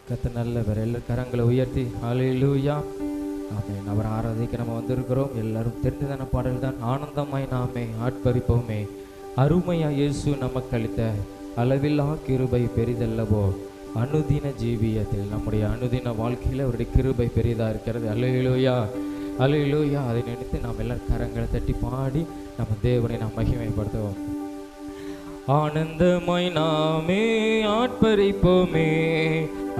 கர்த்தர் நல்லவர். எல்லாரும் கரங்களை உயர்த்தி ஹல்லேலூயா ஆமென். அவர் ஆராதிக்க நம்ம வந்திருக்கிறோம். எல்லாரும் தெரிந்ததான பாடல் தான். ஆனந்தமாய் நாமே ஆட்பரிப்போமே, அருமையா இயேசு நமக்கு அளித்த அளவில்லா கிருபை பெரிதல்லவோ. அனுதின ஜீவியத்தில் நம்முடைய அனுதின வாழ்க்கையில் அவருடைய கிருபை பெரிதாக இருக்கிறது. ஹல்லேலூயா ஹல்லேலூயா. அதை நினைத்து நாம் எல்லாரும் கரங்களை தட்டி பாடி நம்ம தேவனை நாம் மகிமைப்படுத்துவோம். ஆனந்தமாய் நாமே ஆட்பரிப்போமே,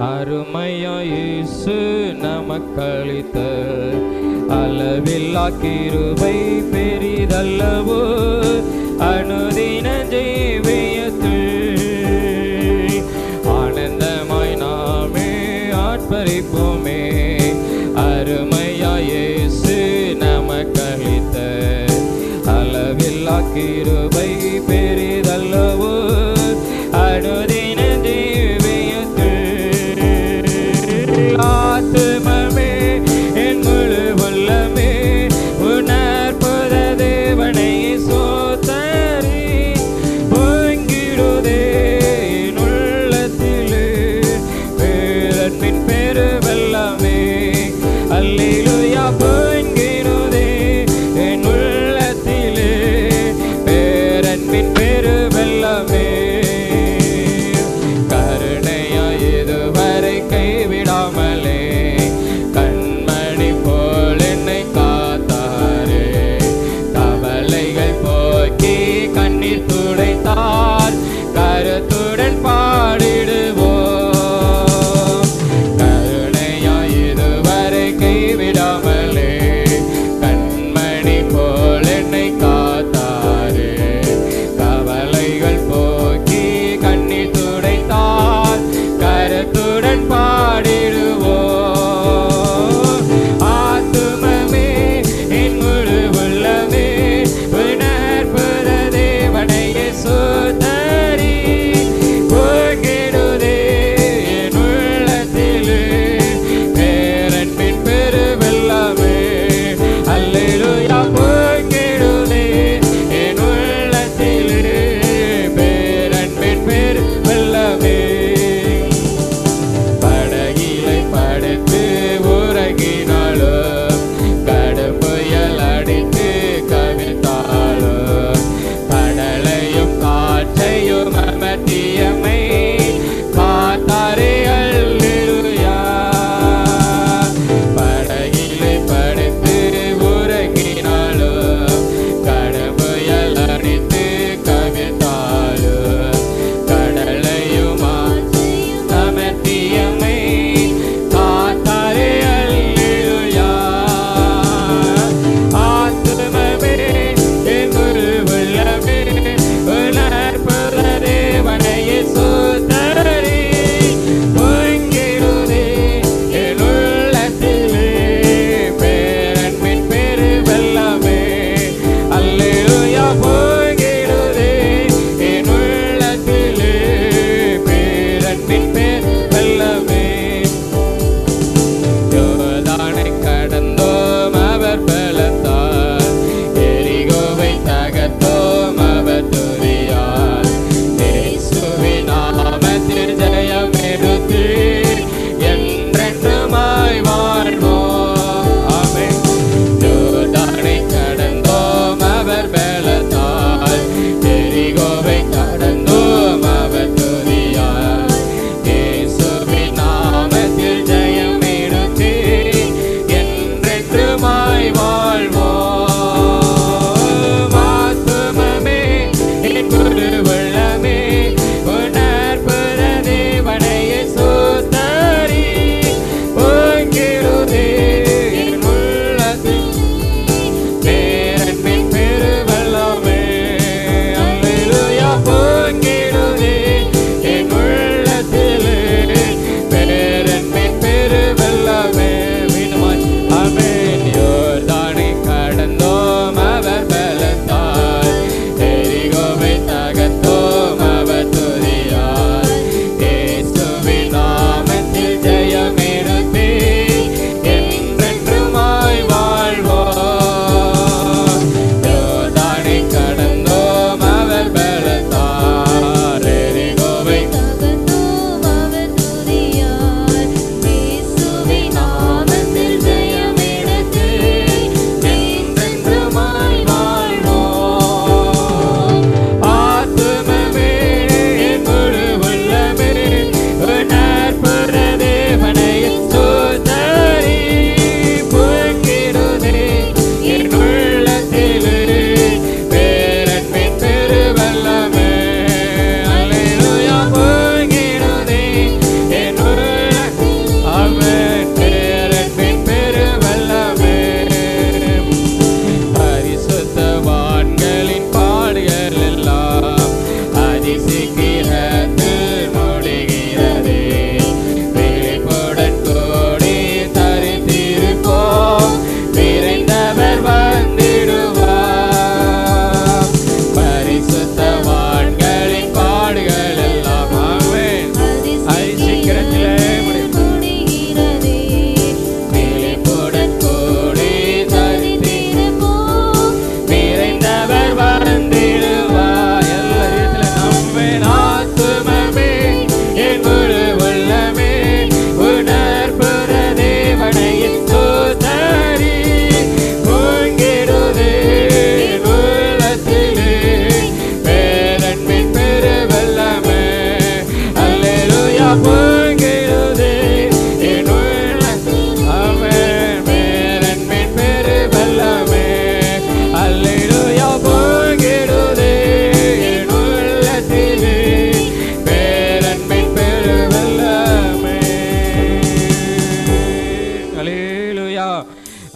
அருமையா இயேசு நமக்களித்த அளவில்லா கிருபை பெரிதல்லவோ. அனுதின ஜீவியத்தில் ஆனந்தமாய் நாமே ஆட்பரிப்போமே, அருமையா இயேசு நமக்களித்த அளவில்லா கிருபை பெரிதல்லவோ. அனுதின ஜீவியத்தில் ஆத்துமமே என் முழு உள்ளமே உணர்பத தேவனை சோதரி பொங்கிடுதே என் உள்ளத்திலே பேரன்பின் பெருவெல்லாமே. அல்லேலூயா பொங்கிடுதே என் உள்ளத்திலே பேரன்பின் பெரு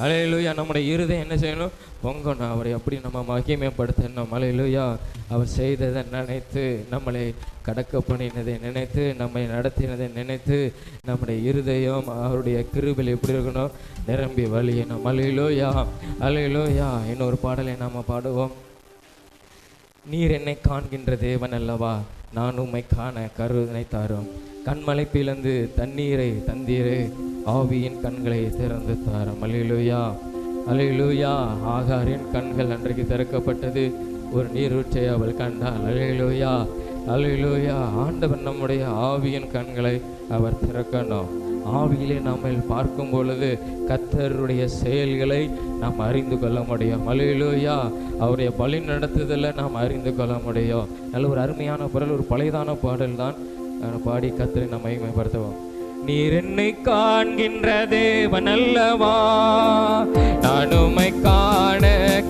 அல்லேலூயா. நம்முடைய இருதயம் என்ன செய்யணும்? பொங்கணும். அவரை அப்படி நம்ம மகிமைப்படுத்தணும். அல்லேலூயா. அவர் செய்ததை நினைத்து, நம்மளை கடக்க பண்ணினதை நினைத்து, நம்மை நடத்தினதை நினைத்து, நம்முடைய இருதயம் அவருடைய கிருபையில் எப்படி இருக்கணும்? நிரம்பி வழியணும். அல்லேலூயா, அல்லேலூயா. இன்னொரு பாடலை நாம் பாடுவோம். நீர் என்னை காண்கின்ற தேவன் அல்லவா, நான் உம்மை காண கருணை தாரும். கண்மலை பிளந்து தண்ணீரை தந்தீரே, ஆவியின் கண்களை திறந்து தாரும். அல்லேலூயா, அல்லேலூயா. ஆகாரின் கண்கள் அன்றைக்கு திறக்கப்பட்டது. ஒரு நீரூற்றை அவள் கண்டாள். அல்லேலூயா, அல்லேலூயா. ஆண்டவர் நம்முடைய ஆவியின் கண்களை அவர் திறக்கணும். ஆவியிலே நம்மை பார்க்கும் பொழுது கர்த்தருடைய செயல்களை நாம் அறிந்து கொள்ள முடியும். அல்லேலூயா. அவருடைய வழி நடத்துதலை நாம் அறிந்து கொள்ள முடியும். நல்ல ஒரு அருமையான பாடல், ஒரு பழையதான பாடல் தான். பாடி கர்த்தரை நாம் மகிமைப்படுத்துவோம். நீர் என்னை காண்கின்ற தேவன் அல்லவா, நான் உம்மை காண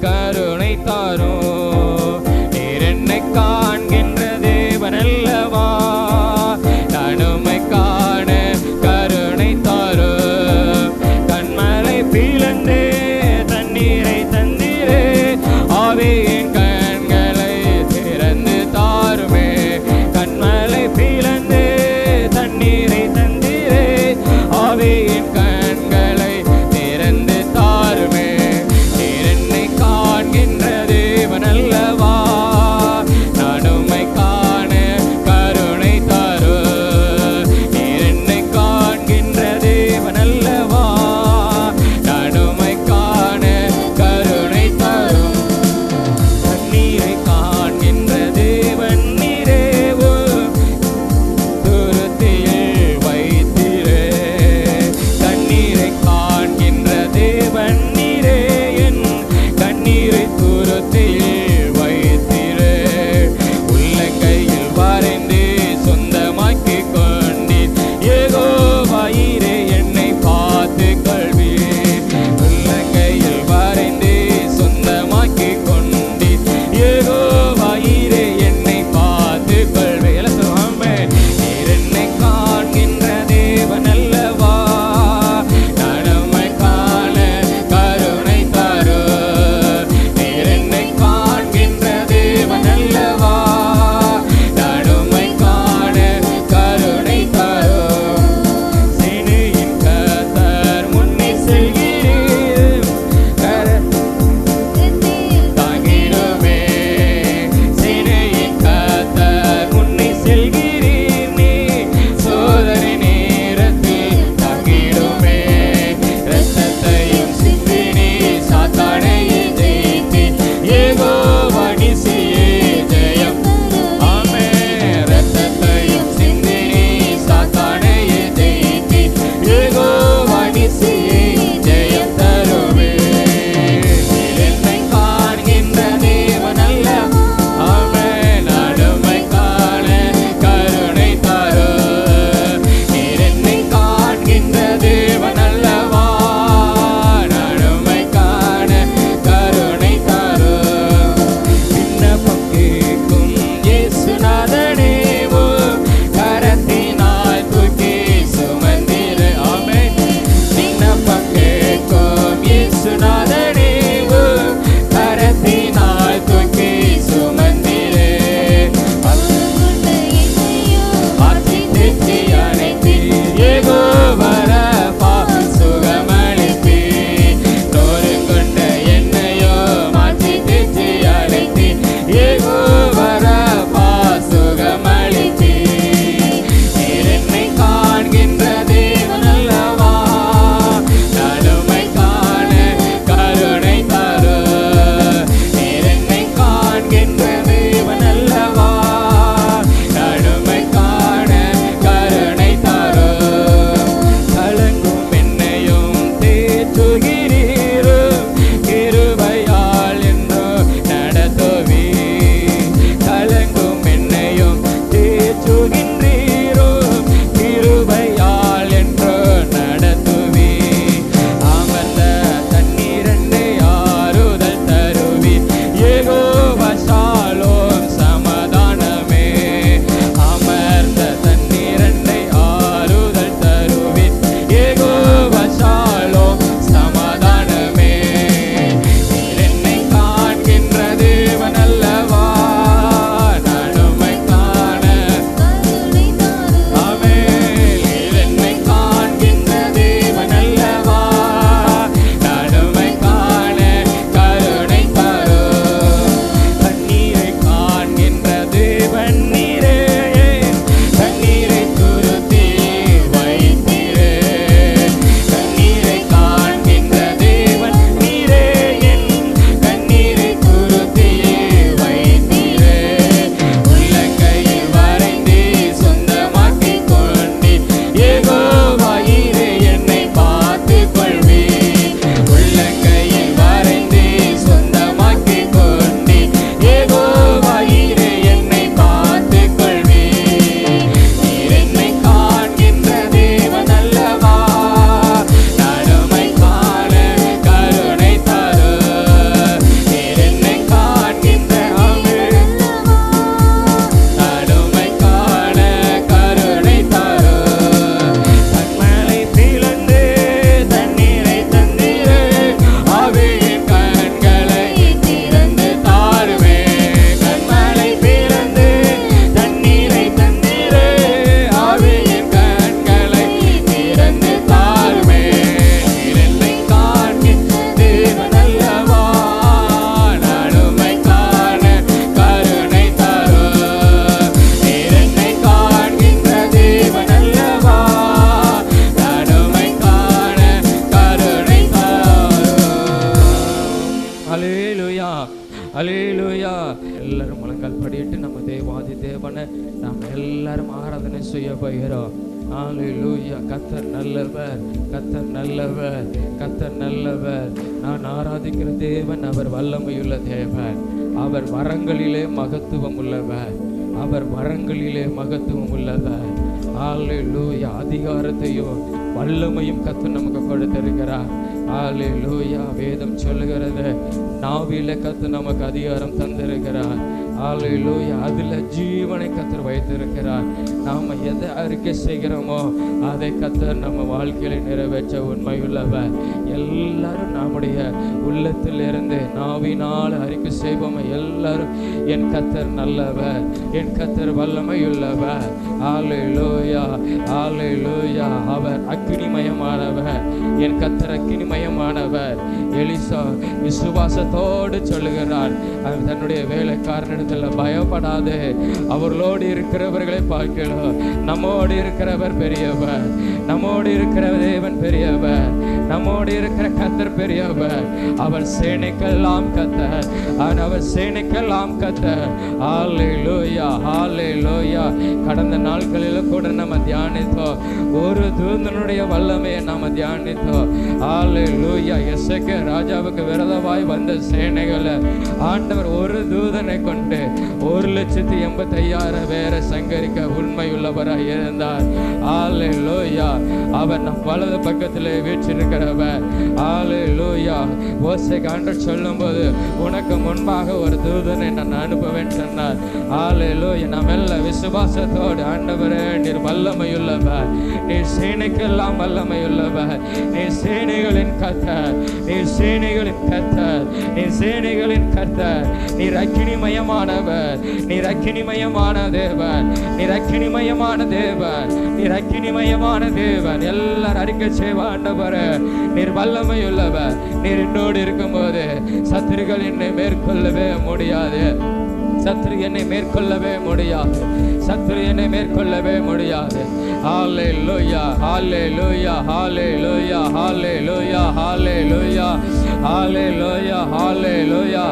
கருணை தாரும். நீர் என்னை காண்கின்ற தேவன் அல்லவா, நான் உம்மை காண கருணை தாரும். கண்மலை பிளந்து தண்ணீரை தந்தீரே, ஆவியின் கண்களை திறந்து தாருமே. கண்மலை பிளந்து தண்ணீரை தந்தீரே, ஆவியின் கண்களை திறந்து தாருமே. நீர் என்னை காண்கின்ற தேவன் அல்லவா, நான் உம்மை காண பண்ண நாம் எல்லாரும் ஆராதனை செய்ய போகிறோம். ஹல்லேலூயா. கர்த்தர் நல்லவர், கர்த்தர் நல்லவர், கர்த்தர் நல்லவர். நான் ஆராதிக்கிற தேவன் அவர் வல்லமையுள்ள தேவன். அவர் வரங்களிலே மகத்துவம் உள்ளவர், அவர் வரங்களிலே மகத்துவம் உள்ளவர். ஹல்லேலூயா. அதிகாரத்தையும் வல்லமையும் கர்த்தர் நமக்கு கொடுத்திருக்கிறார். ஹல்லேலூயா. வேதம் சொல்லுகிறது, நாவிலே கர்த்தர் நமக்கு அதிகாரம் தந்திருக்கிறார். ஹல்லேலூயா. அதுல ஜீவனை கர்த்தர் வைத்திருக்கிறார். நாம எதை அறிக்கை செய்கிறோமோ அதை கர்த்தர் நம்ம வாழ்க்கையில நிறைவேற்ற உண்மையுள்ளவர். எல்லாரும் நம்முடைய உள்ளத்தில் இருந்து நாவினால் அறிக்கை செய்வோம். எல்லாரும் என் கர்த்தர் நல்லவர், என் கர்த்தர் வல்லமையுள்ளவர். ஹல்லேலூயா, ஹல்லேலூயா. அவர் அக்கினிமயமானவர், என் கர்த்தர் அக்கினிமயமானவர். எலிசா விசுவாசத்தோடு சொல்லுகிறார், அவர் தன்னுடைய வேலைக்காரனிடத்தில் பயப்படாது, அவர்களோடு இருக்கிறவர்களை பார்க்கலாம், நம்மோடு இருக்கிறவர் பெரியவர், நம்மோடு இருக்கிற தேவன் பெரியவர், நம்மோடு இருக்கிற கர்த்தர் பெரியவர். அவர் சேனைக்கெல்லாம் கர்த்தர், அவர் சேனைக்கெல்லாம் கர்த்தர். ஹல்லேலூயா, ஹல்லேலூயா. கடந்த நாட்களில் கூட நம்ம தியானித்தோம், ஒரு தூதனுடைய வல்லமையை நாம தியானித்தோம். ஹல்லேலூயா. எசேக்கியா ராஜாவுக்கு விரோதமாய் வந்த சேனைகளை ஆண்டவர் ஒரு தூதனை கொண்டு 1,85,000 பேரை சங்கரிக்க உண்மையுள்ளவராய் இருந்தார். ஹல்லேலூயா. அவர் நம் வலது பக்கத்திலே வீற்றிருக்கிறவர். ஹல்லேலூயா. மோசேக்கு ஆண்டவர் சொல்லும்போது, உனக்கு முன்பாக ஒரு தூதனை நான் அனுப்புவேன் சொன்னார். ஹல்லேலூயா. நாம் எல்லாம் விசுவாசத்தோடு, ஆண்டவரே நீர் வல்லமையுள்ளவர், நீர் சேனைக்கெல்லாம் வல்லமையுள்ளவர், நீர் சேனைகளின் கர்த்தர், நீர் சேனைகளின் கர்த்தர், நீர் சேனைகளின் கர்த்தர், நீர் அக்கினிமயமானவர், நீர் அக்கினிமயமான தேவன், நீர் அக்கினிமயமான தேவன், நீர் அக்கினிமயமான தேவன். எல்லாரும் அறிக்கை செய்வ, ஆண்டவரே நீர் வல்லமையுள்ளவர். நீர் என்னோடு இருக்கும்போது சத்துருக்கள் என்னை மேற்கொள்ளவே முடியாது, சத்துரு என்னை மேற்கொள்ளவே முடியாது, சத்துரு என்னை மேற்கொள்ளவே முடியாது. ஹல்லேலூயா, ஹல்லேலூயா, ஹல்லேலூயா, ஹல்லேலூயா, ஹல்லேலூயா, ஹல்லேலூயா, ஹல்லேலூயா.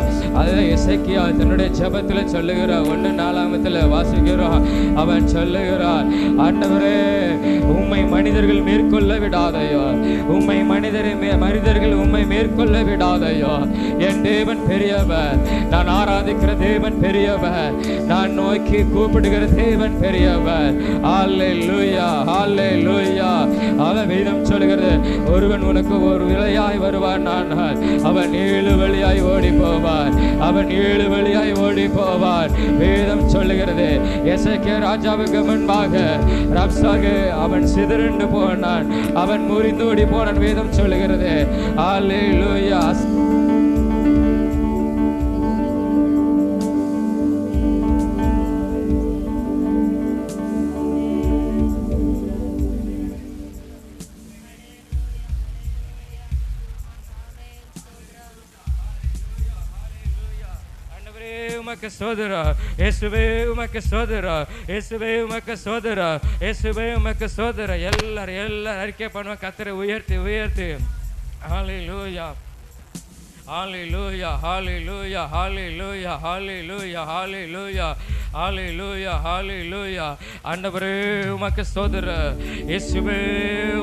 அதை எசேக்கியா தன்னுடைய ஜெபத்தில் சொல்லுகிறார். 1:4 வாசிக்கிறோம். அவன் சொல்லுகிறார், ஆண்டவரே உம்மை மனிதர்கள் மேற்கொள்ள விடாதையோ, உம்மை மனிதர்கள் உம்மை மேற்கொள்ள விடாதையோ. என் தேவன் பெரியவர், நான் ஆராதிக்கிற தேவன் பெரியவர், நான் நோக்கி கூப்பிடுகிற தேவன் பெரியவர். ஹல்லேலூயா, ஹல்லேலூயா. அவன் வேதம் சொல்கிறது, ஒருவன் உனக்கு ஒரு விலையாய் வருவான், ஆனால் அவன் 7 வழியாய் ஓடி போவான், அவன் 7 வழியாய் ஓடி போவான். வேதம் சொல்லுகிறது, எசேக்கியா ராஜாவுக்கு முன்பாக ரப்சாகு அவன் சிதறண்டு போனான், அவன் முறிந்தோடி போனான். வேதம் சொல்லுகிறது. ஹல்லேலூயா. உமக்கு ஸ்தோத்திரம் இயேசுவே, உமக்கு ஸ்தோத்திரம் இயேசுவே, உமக்கு ஸ்தோத்திரம் இயேசுவே, உமக்கு ஸ்தோத்திரம். எல்லாரும் அறிக்கை பண்ணுவோம், கர்த்தரை உயர்த்தி உயர்த்தி. ஹல்லேலூயா, ஹல்லேலூயா, ஹல்லேலூயா, ஹல்லேலூயா, ஹல்லேலூயா, ஹல்லேலூயா, ஹல்லேலூயா, ஹல்லேலூயா. ஆண்டவரே உமக்கு ஸ்தோத்திரம் இயேசுவே,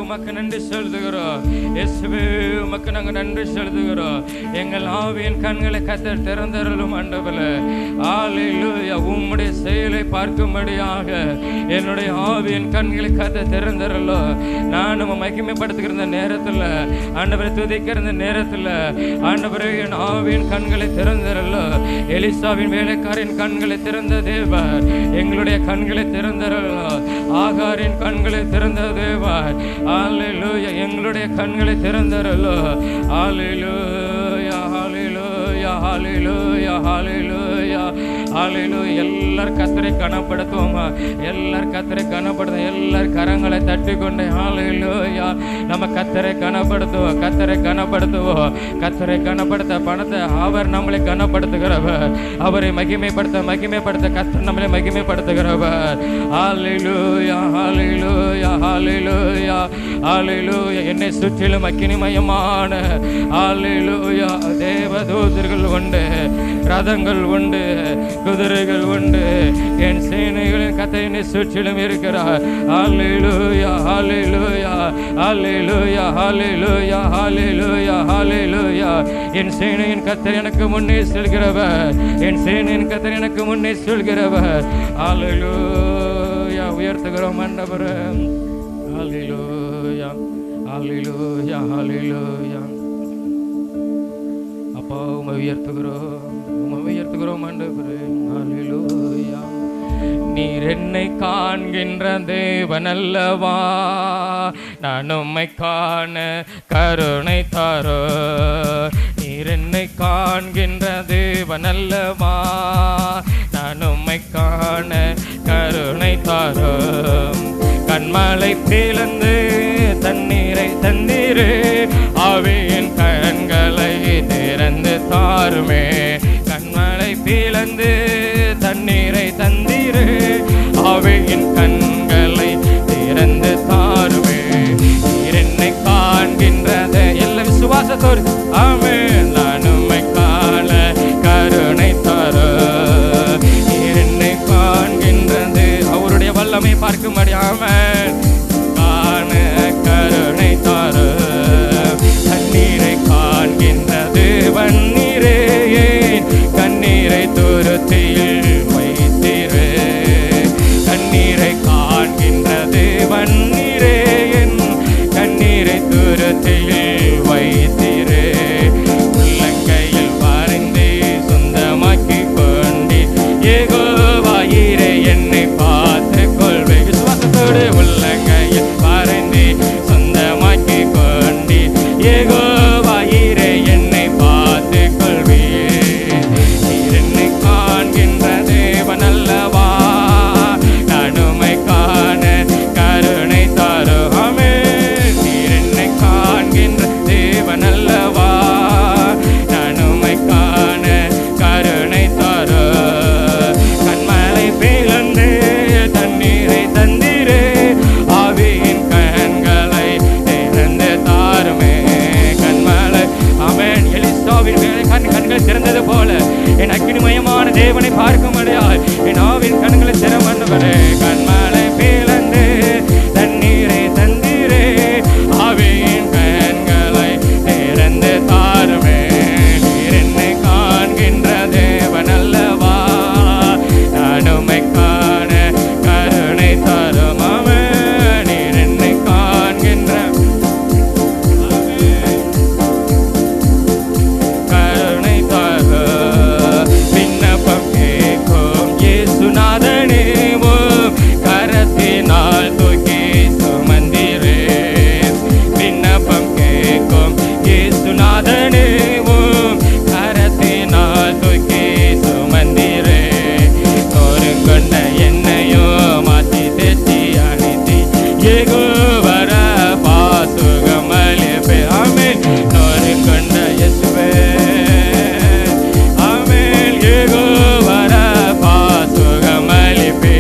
உமக்கு நன்றி செலுத்துகிறோம் இயேசுவே, உமக்கு நாங்கள் நன்றி செலுத்துகிறோம். எங்கள் ஆவியின் கண்களை கர்த்தர் திறந்தருளும் ஆண்டவரே. ஹல்லேலூயா. உம்முடைய செயலை பார்க்கும்படியாக என்னுடைய ஆவியின் கண்களை கர்த்தர் திறந்தருளும். நான் நம்ம மகிமைப்படுத்துகிற நேரத்தில், ஆண்டவரை துதிக்கிற நேரத்தில், ஆண்டவரே என் ஆவியின் கண்களை திறந்தருளும். எலிசாவின் வேலைக்காரின் கண்களை திறந்த தேவன் எங்களுடைய கண்களை திறந்தருளும். ஆகாரின் கண்களை திறந்த தேவன், ஹல்லேலூயா, எங்களுடைய கண்களை திறந்தருளும். ஹல்லேலூயா, ஹல்லேலூயா, ஹல்லேலூயா, ஹல்லேலூயா, ஹல்லேலூயா. எல்லாரும் கர்த்தரை கனப்படுத்துவோமா, எல்லாரும் கர்த்தரை கனப்படுத்துவோம். எல்லாரும் கரங்களை தட்டி கொண்டு ஹல்லேலூயா நம்ம கர்த்தரை கனப்படுத்துவோம், கர்த்தரை கனப்படுத்துவோம். கர்த்தரை கனப்படுத்த பணத்தை அவர் நம்மளை கனப்படுத்துகிறவர், அவரை மகிமைப்படுத்த கர்த்தர் நம்மளை மகிமைப்படுத்துகிறவர். ஹல்லேலூயா, ஹல்லேலூயா, ஹல்லேலூயா, ஹல்லேலூயா. என்னை சுற்றிலும் அக்கினிமயமான ஹல்லேலூயா தேவதூதர்கள் உண்டு, ரதங்கள் உண்டு, குதிரைகள் உண்டு. என் சேனைகளின் கர்த்தர் சுற்றிலும் இருக்கிறார். ஹல்லேலூயா ஹல்லேலூயா ஹல்லேலூயா ஹல்லேலூயா ஹல்லேலூயா ஹல்லேலூயா. என் சேனையின் கர்த்தர் எனக்கு முன்னே செல்கிறவர். என் சேனையின் கர்த்தர் எனக்கு முன்னே செல்கிறவர். ஹல்லேலூயா. உயர்த்துகிறோம் ஆண்டவரே. ஹல்லேலூயா ஹல்லேலூயா ஹல்லேலூயா. அப்பா உம்மை உயர்த்துகிறோம் ஆண்டவரே. ஹல்லேலூயா. நீர் என்னை காண்கின்ற தேவன் அல்லவா, நான் உம்மை காண கருணை தாரோ. நீர் என்னை காண்கின்ற தேவன் அல்லவா, நான் உம்மை காண கருணை தாரோ. கண்மலை பிளந்து தண்ணீரை தந்தீரே, ஆவியின் கண்களை திறந்து தாருமே. கண்மலை பிளந்து தண்ணீரை தந்தீரே, ஆவியின் கண்களை திறந்து தாருமே. நீர் என்னை காண்கின்றத எல்லா விசுவாசத்தோடு ஆமென். நான் உம்மை காண கருணை தாரோ. நீர் என்னை காண்கின்றது அவருடைய வல்லமை பார்க்கும்படி ஆமென். காண கருணை தாரோ. தண்ணீரை காண்கின்றது வண்ணீரே, கண்ணீரை துருத்தியில் வைத்தீரே. கண்ணீரை காண்கின்றது வண்ணீரே, என் கண்ணீரை துருத்தியில் வைத்தீரே. உள்ளங்கையில் வரைந்து சொந்தமாக்கி கொண்டி யெகோவாயிரே என்னை பார்த்து கொள்வே. விசுவாசத்தோடு உள்ளங்கையில் வரைந்து சொந்தமாக்கி கொண்டி யெகோவாயிரே என்னை பார்த்து கொள்வே. நீர் என்னை காண்கின்ற தேவன் அல்லவா, நான் உம்மை காண கருணை தாரோ. ஆமென். நீர் என்னை காண்கின்ற தேவன் அல்லவா, நான் உம்மை காண கருணை தாரோ. கண்மலை பிளந்து தண்ணீரை தந்தீரே, ஆவியின் கண்களை திறந்து தாருமே. கண்மலை ஆமென். எலிசாவின் கண்கள் திறந்தது போல என் அக்கினிமயமான தேவனை பார்க்கும்படியாய் என் ஆவின் கண்களை திறமண்டவரே. கண்மலை பிளந்து தண்ணீரை தந்தீரே, ஆவியின் கண்களை திறந்து தாருமே. நீர் என்னை காண்கின்ற தேவன் அல்லவா, நான் உம்மை காண கருணை தாரும். ஆமென். நீர் என்னை காண்கின்ற கருணை தாரோ. விண்ணப்பம் கேட்கும் இயேசுநாதனே, உம் கரத்தினால் தூக்கி சுமந்தீரே. விண்ணப்பம் கேட்கும் இயேசுநாதனே, உம் கரத்தினால் தூக்கி சுமந்தீரே. தோறுங்கொண்ட என்னையோ மாற்றி தேற்றி அணைத்தி யெகோவர பாசுகம் அளிப்பே. ஆமென். தோறுங்கொண்ட இயேசுவே ஆமென். யெகோவர பாசுகம் அளிப்பே.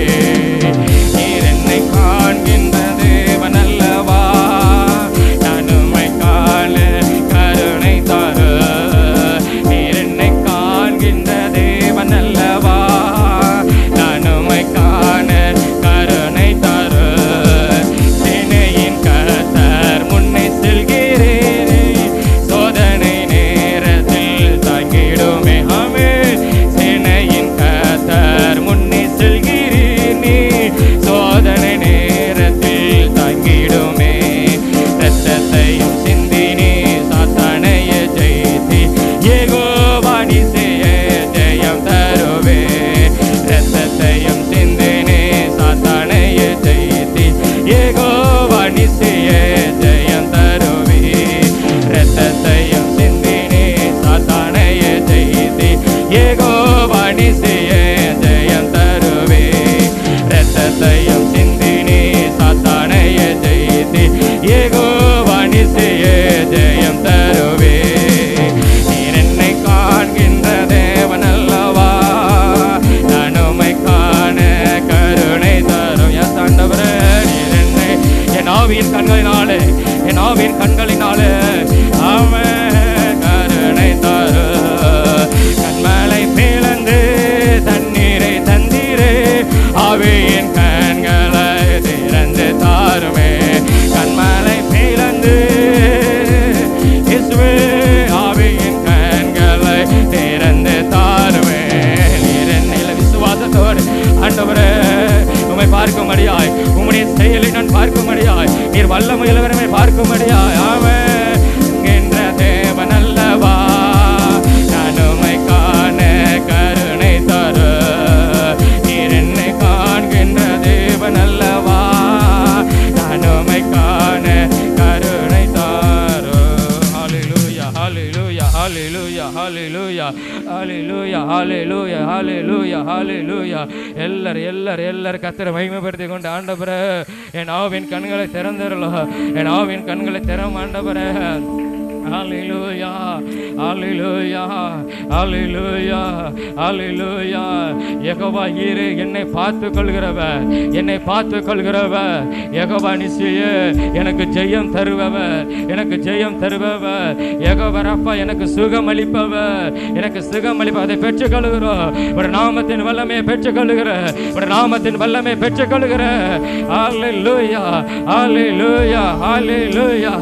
நீர் என்னை காண்கின்ற தேவன் அல்லவா, நான் உம்மை காண கருணை தாரோ. நீர் என்னை காண்கின்ற தேவன் அல்லவா, நான் உம்மை காண கருணை தாரோ. சேனையின் கர்த்தர் முன்னே செல்கிறேனே, சோதனை நேரத்தில் தாங்கிடுமே. ஆமென். சேனையின் கர்த்தர் முன்னே செல்கிறேனே, சோதனை நேரத்தில் தாங்கிடுமே. இரத்தத்தையும் சிந்தினே சாத்தானையை ஜெயித்து யெகோவா நிசியே ஜெயம் தருவே. இரத்தத்தையும் சிந்தினே சாத்தானையை ஜெயித்து யெகோவா நிசியே ஜெயம் தருவே. இரத்தத்தையும் சிந்தினே சாத்தானையை ஜெயித்து யெகோவா நிசியே ஜெயம் தருவே. இரத்தத்தையும் சிந்தினே சாத்தானையை ஜெயித்து யெகோவா நிசியே ஜெயம் தருவே. நீர் என்னை காண்கின்ற தேவன் அல்லவா, நான் உம்மை காண கருணை தரும். எஸ் ஆண்டவரே. நீர் என்னை என் ஆவியின் கண்களினாலே, என் ஆவியின் கண்களினாலே ஆமென் கருணை தரும். கண்மலை பிளந்து தண்ணீர் பார்க்கும்படியாய் ஆமென் என்ற தேவன் அல்லவா, நான் உம்மை காண கருணை தரு, நீர் என்னை காண்கின்ற தேவன் அல்லவா, நான் உம்மை காண கருணை தரு. ஹல்லேலூயா ஹல்லேலூயா ஹல்லேலூயா ஹல்லேலூயா ஹல்லேலூயா ஹல்லேலூயா ஹல்லேலூயா ஹல்லேலூயா. எல்லாரும் கர்த்தரை மகிமைப்படுத்திக் கொண்டு ஆண்டவரே என் ஆவின் கண்களை திறந்தருளோ, என் ஆவின் கண்களை திறம் ஆண்டவரே. ஹல்லேலூயா ஹல்லேலூயா ஹல்லேலூயா ஹல்லேலூயா. யெகோவா ஈரே என்னை பார்த்து கொள்கிறவர், என்னை பார்த்து கொள்கிறவர். யெகோவா நிசியே எனக்கு ஜெயம் தருபவர், எனக்கு ஜெயம் தருபவர். யெகோவா ரப்பா எனக்கு சுகம் அளிப்பவர், எனக்கு சுகம் அளிப்பவர். அதை பெற்றுக்கொள்கிறோம். ஒரு நாமத்தின் வல்லமையை பெற்றுக்கொள்கிற, ஒரு நாமத்தின் வல்லமையை பெற்றுக்கொள்கிற. ஹல்லேலூயா ஹல்லேலூயா ஹல்லேலூயா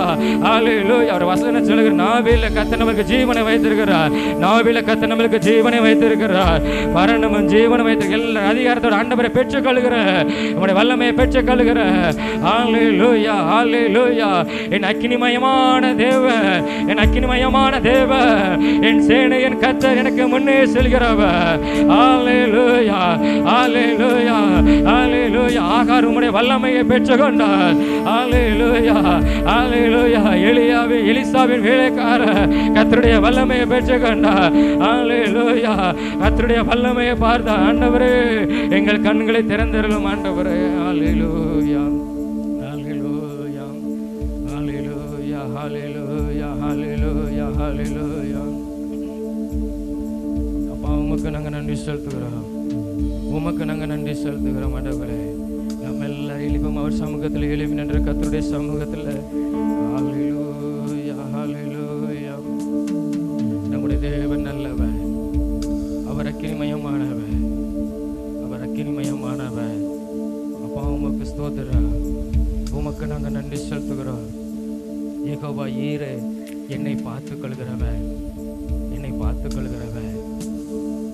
ஹல்லேலூயா. ஒரு வசனம் சொல்லுகிற, நாவில கர்த்தர் நமக்கு ஜீவனை வைத்திருக்கிறார், நாவில கர்த்தர் நமக்கு ஜீவனை வைத்திருக்கிறார், மரணமும் ஜீவனை வைத்திருக்கிற எல்லா அதிகாரத்தோட ஆண்டவரை பெற்றுக்கொள்கிற, நம்முடைய வல்லமையை பெற்றுக்கொள்கிற. ஹல்லேலூயா ஹல்லேலூயா. என் அக்கினிமயமான தேவன், என் அக்கினிமயமான தேவன், என் சேனையின் கர்த்தர் எனக்கு முன்னே செல்கிறவர். ஹல்லேலூயா ஹல்லேலூயா ஹல்லேலூயா. ஆகார் உம்முடைய வல்லமையை பெற்றுக்கொண்டார். ஹல்லேலூயா ஹல்லேலூயா. எலிசாவின் வேலைக்கார கர்த்தருடைய வல்லமையை பெற்றுக்கொண்டார். ஹல்லேலூயா. கர்த்தருடைய வல்லமையை பார்த்த ஆண்டவரே எங்கள் கண்களை திறந்தருளும் ஆண்டவரே. ஹல்லேலூயா ஹல்லேலூயா ஹல்லேலூயா ஹல்லேலூயா ஹல்லேலூயா ஹல்லேலூயா. அப்பா உமக்கு நாங்கள் நன்றி செலுத்துகிறோம், உமக்கு நாங்கள் நன்றி செலுத்துகிறோம் ஆண்டவரே. நம்ம எல்லாரும் எழுப்போம் அவர் சமூகத்தில், எழுப்பி நின்ற கர்த்தருடைய சமூகத்தில். ஹல்லேலூயா ஹல்லேலூயா. நம்முடைய தேவன் நல்லவர், அவர் அக்கினிமயமானவர், அவர் அக்கினிமயமானவர். அப்பா உமக்கு ஸ்தோத்திரம், உமக்கு நாங்கள் நன்றி செலுத்துகிறோம். யெகோவா ஈரே என்னை பார்த்து கொள்கிறவர், என்னை பார்த்து கொள்கிறவர்.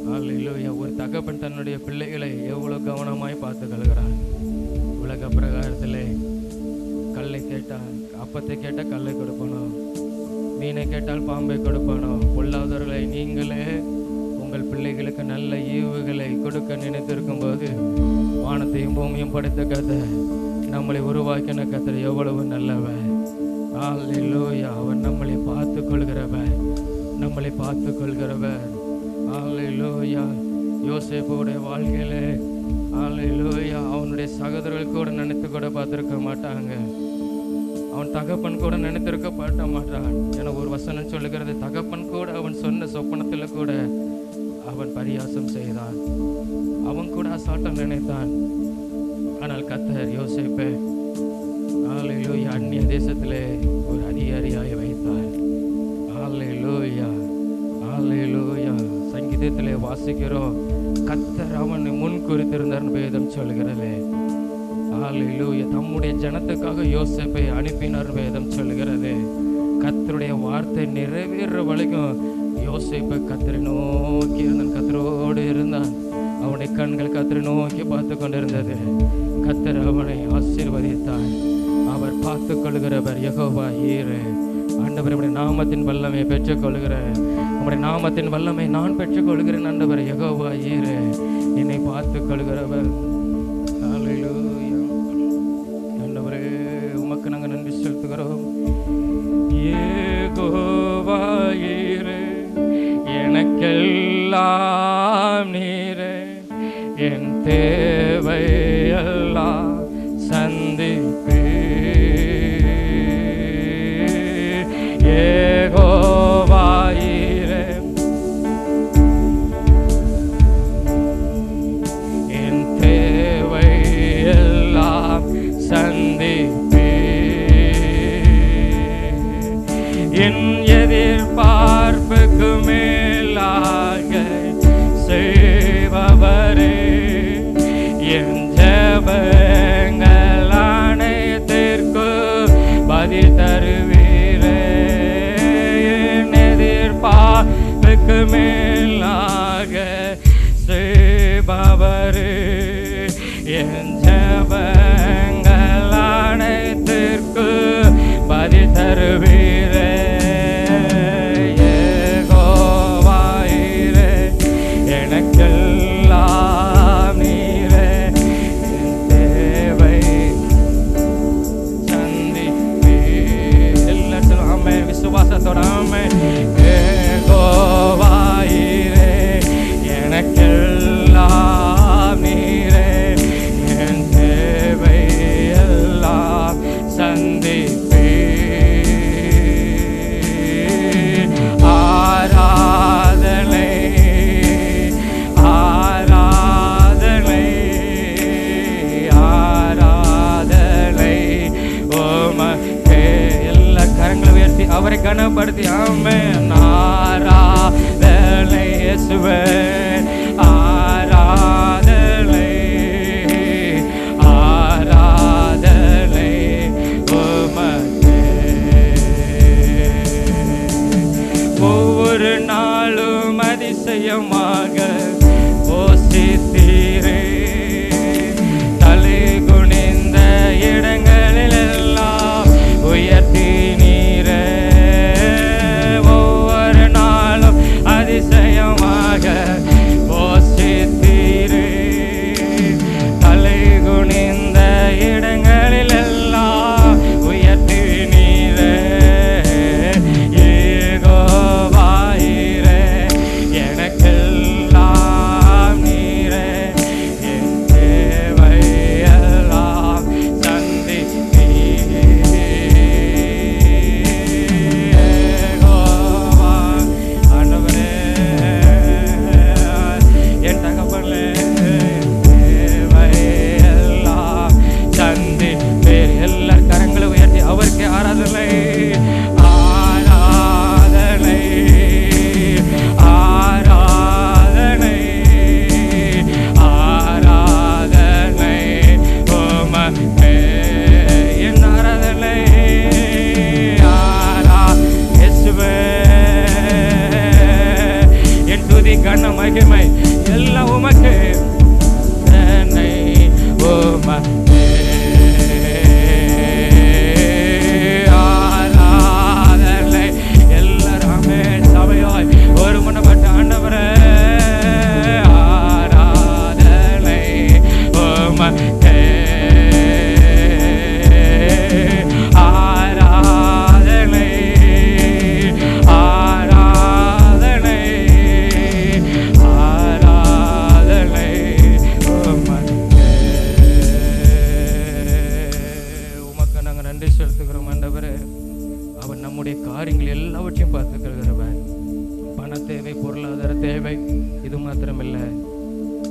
ஹல்லேலூயா. ஒரு தகப்பன் தன்னுடைய பிள்ளைகளை எவ்வளவு கவனமாய் பார்த்து கொள்கிறார். உலக பிரகாரத்தில் கல்லை கேட்டால், அப்பத்தை கேட்டால் கல்லை கொடுப்பணும், மீனை கேட்டால் பாம்பை கொடுப்பணும். பொல்லாதவர்களை நீங்களே உங்கள் பிள்ளைகளுக்கு நல்ல ஈவுகளை கொடுக்க நினைத்திருக்கும் போது, வானத்தையும் பூமியும் படைத்த கர்த்தர், நம்மளை உருவாக்கின கர்த்தர் எவ்வளவு நல்லவர். ஹல்லேலூயா. அவன் நம்மளை பார்த்து கொள்கிறவர், நம்மளை பார்த்து கொள்கிறவர். ஹல்லேலூயா. யோசேப்புடைய வாழ்க்கையிலே ஹல்லேலூயா அவனுடைய சகோதரர்கள் கூட நினைத்து கூட பார்த்துருக்க மாட்டாங்க, அவன் தகப்பன் கூட நினைத்திருக்க பார்க்க மாட்டான். என ஒரு வசனம் சொல்லுகிறது, தகப்பன் கூட அவன் சொன்ன சொப்பனத்தில் கூட அவன் பரியாசம் செய்தான், அவன் கூட அசாட்டம் நினைத்தான். ஆனால் கர்த்தர் யோசேப்பை ஹல்லேலூயா அந்நிய தேசத்திலே ஒரு அதிகாரியாய் வைத்தார். ஹல்லேலூயா ஹல்லேலூயா. சங்கீதத்திலே வாசிக்கிறோம், கர்த்தர் அவனை முன் குறித்திருந்தார் வேதம் சொல்கிறது. ஹல்லேலூயா. தம்முடைய ஜனத்துக்காக யோசேப்பை அனுப்பினார் வேதம் சொல்கிறது. கர்த்தருடைய வார்த்தை நிறைவேற வரைக்கும் யோசேப்பை கர்த்தரை நோக்கி இருந்தான், கர்த்தரோடு இருந்தான். அவனுடைய கண்கள் கர்த்தரை நோக்கி பார்த்து கொண்டிருந்தது. கர்த்தர் அவனை ஆசீர்வதித்தார். அவர் பார்த்து கொள்கிறவர் யெகோவா ஈரே. ஆண்டவர் நம்முடைய நாமத்தின் வல்லமை பெற்றுக்கொள்கிறேன், நம்முடைய நாமத்தின் வல்லமை நான் பெற்றுக்கொள்கிறேன். ஆண்டவர் யெகோவா ஈரே என்னை பார்த்து கொள்கிறவர். ஹல்லேலூயா. ஆண்டவரே உமக்கு நாங்கள் நன்றி செலுத்துகிறோம். யெகோவா ஈரே எனக்கெல்லாம் நீரே, என் தேவை எல்லாம் சந்திப்பே. யெகோவா ஈரே என் தேவை எல்லாம் சந்திப்பே. என் எதிர்பார்ப்புக்கு மேலாக செய்பவரே, என் ஜெபங்கள் அனைத்திற்கு பதில் தருவீரே. என் எதிர்பார்ப்புக்கு மேலாக செய்பவரே, என் ஜெபங்கள் அனைத்திற்கு பதில் தருவீரே யெகோவாயிரே, எனக்கெல்லாம் நீரே, என் தேவை சந்திப்பீர். எல்லாரும் சொல்லுங்க ஆமென், விசுவாசத்தோட ஆமென். யெகோவாயிரே, எனக்கெல்லாம் நீரே, என் தேவை எல்லாம் சந்திப்பீர். ஆராதனை ஆராதனை ஆராதனை உமக்கே. எல்லா கரங்களை உயர்த்தி அவரை கனப்படுத்தி ஆமென். ஆராதனை இயேசுவே, ஆராதனை ஆராதனை உமக்கே. ஒவ்வொரு நாளும் அதிசயமாக போஷித்தீரே, தலை குனிந்த இடங்களிலெல்லாம் உயர்த்தி நீரே. ஒவ்வொரு நாளும் அதிசயமாக போஷித்தீரே, தலை குனிந்த இடங்களிலெல்லாம் உயர்த்தி நீரே. யெகோவாயிரே, எனக்கெல்லாம் நீரே, என் தேவை எல்லாம் சந்திப்பீர். யெகோவா ஆண்டவரே, என் தகப்பனே, தேவை எல்லாம் சந்திப்பீர். எல்லார் கரங்களை உயர்த்தி அவருக்கு ஆராதனை ஆராதனை ஆராதனை ஆராதனை உமக்கே. என் ஆராதனை இயேசுவே, என் துதி கன மகிமை எல்லாம் உமக்கே. என்னை உமக்கே ஆராதனை. எல்லாருமே சபையாய் ஒருமனப்பட்ட ஆண்டவரே, ஆராதனை உமக்கே. ஆராதனை ஆராதனை ஆராதனை உமக்கே. உமக்கு நாங்கள் நன்றி செலுத்துகிறோம் ஆண்டவரே. அவன் நம்முடைய காரியங்கள் எல்லாவற்றையும் பார்த்துக்கிறவன். பண தேவை, பொருளாதார தேவை, இது மாத்திரமில்லை,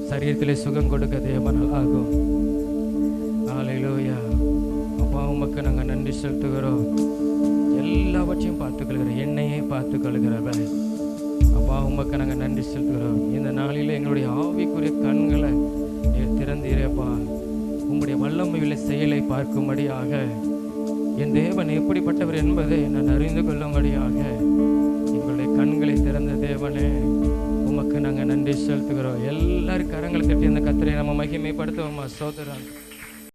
சரீரத்திலே சுகம் கொடுக்க தேவனால் ஆகும். ஹல்லேலூயா. அப்பா உமக்கு நாங்கள் நன்றி செலுத்துகிறோம். எல்லாவற்றையும் பார்த்துக்கொள்கிற, என்னையே பார்த்துக்கொள்கிறவன் அப்பா உமக்கு நாங்கள் நன்றி செலுத்துகிறோம். இந்த நாளில் எங்களுடைய ஆவிக்குரிய கண்களை திறந்தீரேப்பா. உங்களுடைய வல்லமையுள்ள செயலை பார்க்கும்படியாக, என் தேவன் எப்படிப்பட்டவர் என்பதை நான் அறிந்து கொள்ளும்படியாக எங்களுடைய கண்களை திறந்த தேவனே உமக்கு நாங்கள் நன்றி செலுத்துகிறோம். எல்லாரும் கரங்களை தட்டி அந்த கர்த்தரை நம்ம மகிமைப்படுத்துவோமா? சோதரன்